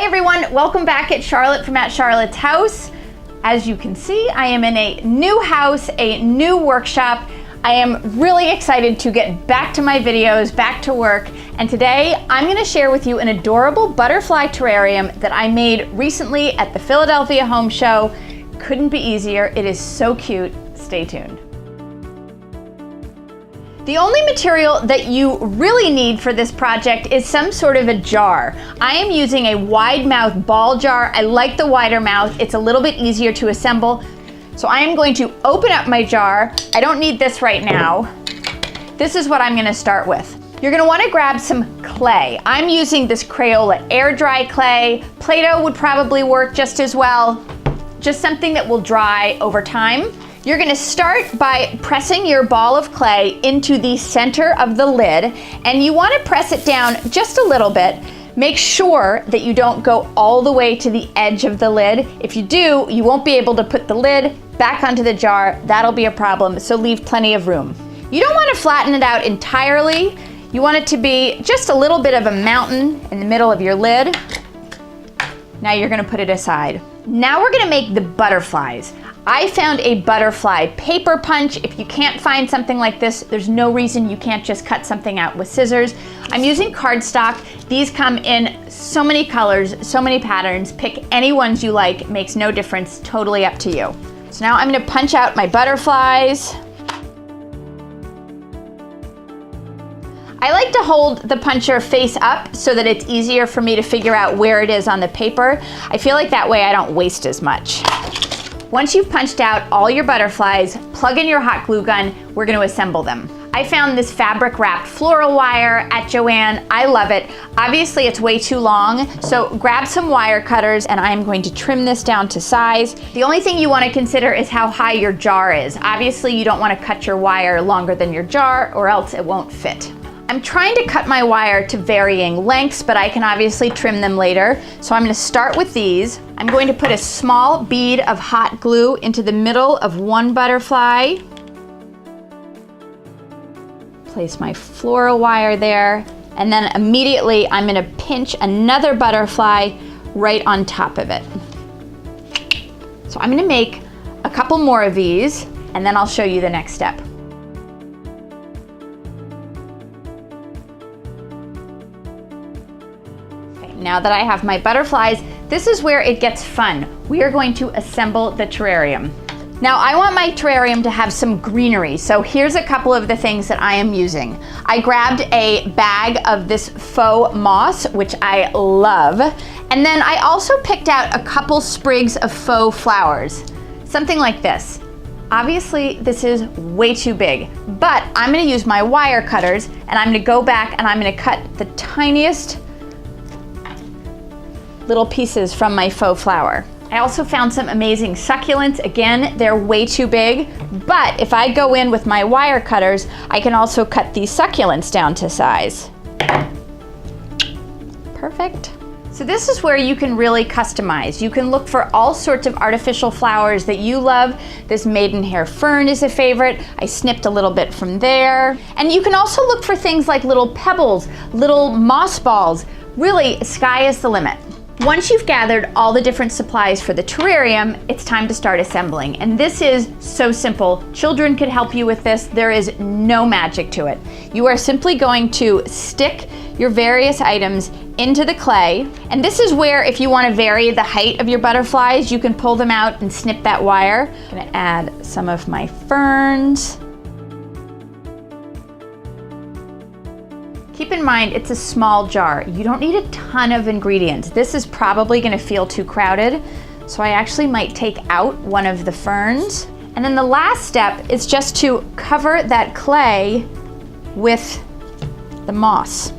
everyone, welcome back at Charlotte from at Charlotte's house. As you can see, I am in a new house, a new workshop. I am really excited to get back to my videos, back to work, and today I'm going to share with you an adorable butterfly terrarium that I made recently at the Philadelphia Home Show. Couldn't be easier. It is so cute. Stay tuned. The only material that you really need for this project is some sort of a jar. I am using a wide mouth ball jar. I like the wider mouth. It's a little bit easier to assemble. So I am going to open up my jar. I don't need this right now. This is what I'm going to start with. You're going to want to grab some clay. I'm using this Crayola air dry clay. Play-Doh would probably work just as well. Just something that will dry over time. You're going to start by pressing your ball of clay into the center of the lid, and you want to press it down just a little bit. Make sure that you don't go all the way to the edge of the lid. If you do, you won't be able to put the lid back onto the jar. That'll be a problem, so leave plenty of room. You don't want to flatten it out entirely. You want it to be just a little bit of a mountain in the middle of your lid. Now you're going to put it aside. Now we're going to make the butterflies. I found a butterfly paper punch. If you can't find something like this, there's no reason you can't just cut something out with scissors. I'm using cardstock. These come in so many colors, so many patterns. Pick any ones you like, makes no difference, totally up to you. So now I'm going to punch out my butterflies. I like to hold the puncher face up so that it's easier for me to figure out where it is on the paper. I feel like that way I don't waste as much. Once you've punched out all your butterflies, plug in your hot glue gun. We're going to assemble them. I found this fabric wrapped floral wire at Joann. I love it. Obviously it's way too long, so grab some wire cutters and I'm going to trim this down to size. The only thing you want to consider is how high your jar is. Obviously you don't want to cut your wire longer than your jar or else it won't fit. I'm trying to cut my wire to varying lengths, but I can obviously trim them later. So I'm going to start with these. I'm going to put a small bead of hot glue into the middle of one butterfly. Place my floral wire there, and then immediately I'm going to pinch another butterfly right on top of it. So I'm going to make a couple more of these, and then I'll show you the next step. Now that I have my butterflies, this is where it gets fun. We are going to assemble the terrarium. Now I want my terrarium to have some greenery, so here's a couple of the things that I am using. I grabbed a bag of this faux moss, which I love, and then I also picked out a couple sprigs of faux flowers. Something like this. Obviously this is way too big, but I'm going to use my wire cutters and I'm going to go back and I'm going to cut the tiniest little pieces from my faux flower. I also found some amazing succulents. Again, they're way too big, but if I go in with my wire cutters, I can also cut these succulents down to size. Perfect. So this is where you can really customize. You can look for all sorts of artificial flowers that you love. This maidenhair fern is a favorite. I snipped a little bit from there. And you can also look for things like little pebbles, little moss balls. Really, sky is the limit. Once you've gathered all the different supplies for the terrarium, it's time to start assembling. And this is so simple. Children could help you with this. There is no magic to it. You are simply going to stick your various items into the clay. And this is where, if you want to vary the height of your butterflies, you can pull them out and snip that wire. I'm going to add some of my ferns. Keep in mind, it's a small jar. You don't need a ton of ingredients. This is probably gonna feel too crowded, so I actually might take out one of the ferns. And then the last step is just to cover that clay with the moss.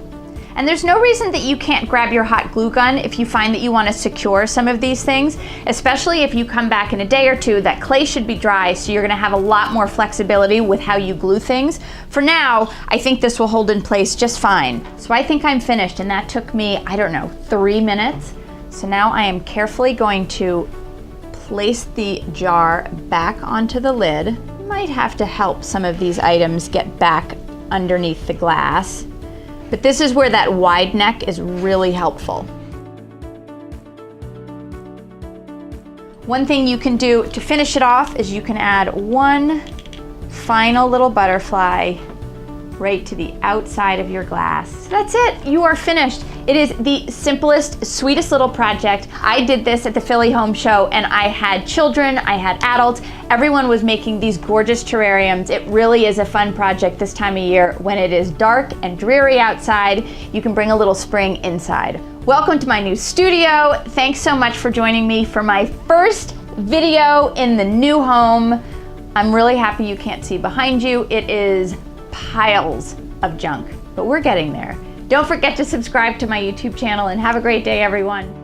And there's no reason that you can't grab your hot glue gun if you find that you want to secure some of these things, especially if you come back in a day or two. That clay should be dry, so you're going to have a lot more flexibility with how you glue things. For now, I think this will hold in place just fine. So I think I'm finished, and that took me, I don't know, 3 minutes. So now I am carefully going to place the jar back onto the lid. Might have to help some of these items get back underneath the glass. But this is where that wide neck is really helpful. One thing you can do to finish it off is you can add one final little butterfly right to the outside of your glass. That's it, you are finished. It is the simplest, sweetest little project. I did this at the Philly Home Show and I had children, I had adults, everyone was making these gorgeous terrariums. It really is a fun project this time of year when it is dark and dreary outside. You can bring a little spring inside. Welcome to my new studio. Thanks so much for joining me for my first video in the new home. I'm really happy you can't see behind you. It is piles of junk, but we're getting there. Don't forget to subscribe to my YouTube channel and have a great day, everyone.